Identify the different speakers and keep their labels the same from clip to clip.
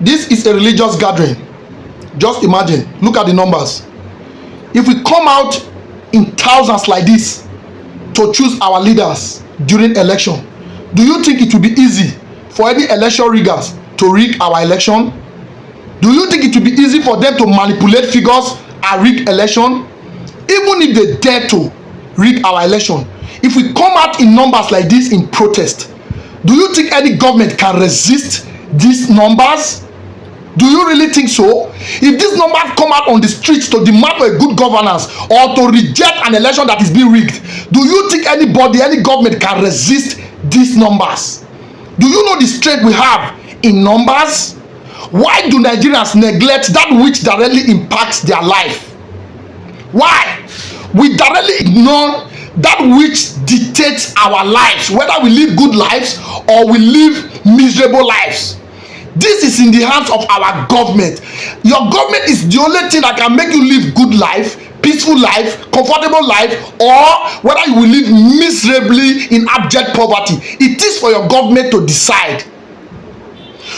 Speaker 1: This is a religious gathering. Just imagine, look at the numbers. If we come out in thousands like this to choose our leaders during election, do you think it will be easy for any election riggers to rig our election? Do you think it will be easy for them to manipulate figures and rig election? Even if they dare to rig our election, if we come out in numbers like this in protest, do you think any government can resist these numbers? Do you really think so? If these numbers come out on the streets to demand for a good governance or to reject an election that is being rigged, do you think anybody, any government can resist these numbers? Do you know the strength we have in numbers? Why do Nigerians neglect that which directly impacts their life? Why? We directly ignore that which dictates our lives, whether we live good lives or we live miserable lives. This is in the hands of our government. Your government is the only thing that can make you live good life, peaceful life, comfortable life, or whether you will live miserably in abject poverty. It is for your government to decide.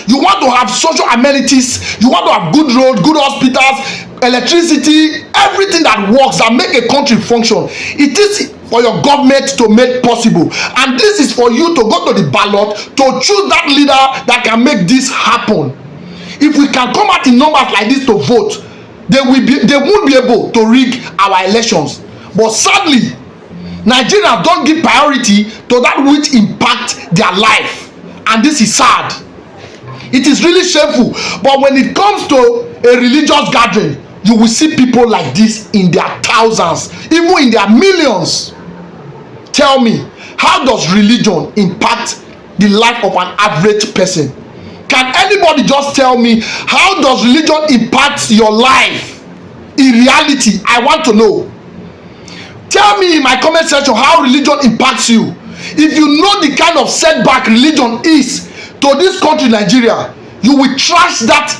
Speaker 1: You want to have social amenities, you want to have good roads, good hospitals, electricity, everything that works, that make a country function. It is for your government to make possible, and this is for you to go to the ballot to choose that leader that can make this happen. If we can come out in numbers like this to vote, they won't be able to rig our elections. But sadly, Nigerians don't give priority to that which impact their life, and this is sad. It is really shameful. But when it comes to a religious gathering, you will see people like this in their thousands, even in their millions. Tell me, how does religion impact the life of an average person? Can anybody just tell me, how does religion impact your life? In reality, I want to know. Tell me in my comment section how religion impacts you. If you know the kind of setback religion is to this country, Nigeria, you will trash that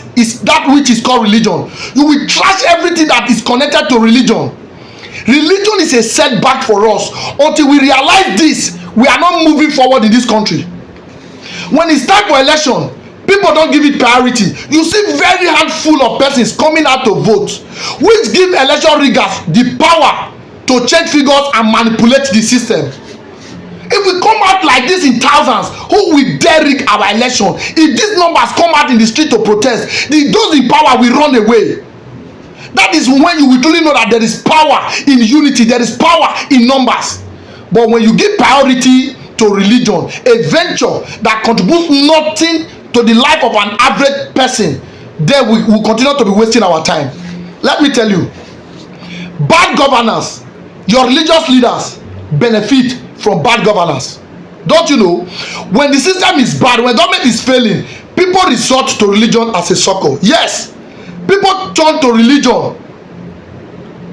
Speaker 1: which is called religion. You will trash everything that is connected to religion. Religion is a setback for us. Until we realize this, we are not moving forward in this country. When it's time for election, people don't give it priority. You see very handful of persons coming out to vote, which give election riggers the power to change figures and manipulate the system. If we come out like this in thousands, who will dare rig our election? If these numbers come out in the street to protest, those in power will run away. That is when you will truly know that there is power in unity, there is power in numbers. But when you give priority to religion, a venture that contributes nothing to the life of an average person, then we will continue to be wasting our time. Let me tell you, bad governance, your religious leaders benefit from bad governance. Don't you know? When the system is bad, when government is failing, people resort to religion as a succor. Yes, people turn to religion.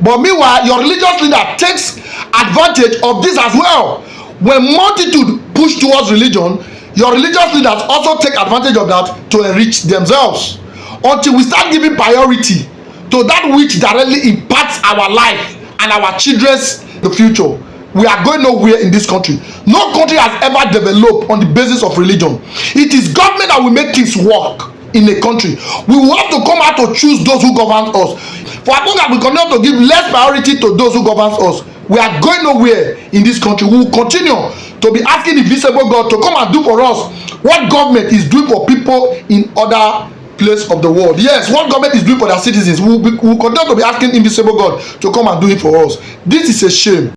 Speaker 1: But meanwhile, your religious leader takes advantage of this as well. When multitude push towards religion, your religious leaders also take advantage of that to enrich themselves. Until we start giving priority to that which directly impacts our life and our children's future, we are going nowhere in this country. No country has ever developed on the basis of religion. It is government that will make things work in a country. We will have to come out to choose those who govern us. For as long as we continue to give less priority to those who govern us, we are going nowhere in this country. We will continue to be asking the visible God to come and do for us what government is doing for people in other places of the world. Yes, what government is doing for their citizens, we will continue to be asking invisible God to come and do it for us. This is a shame.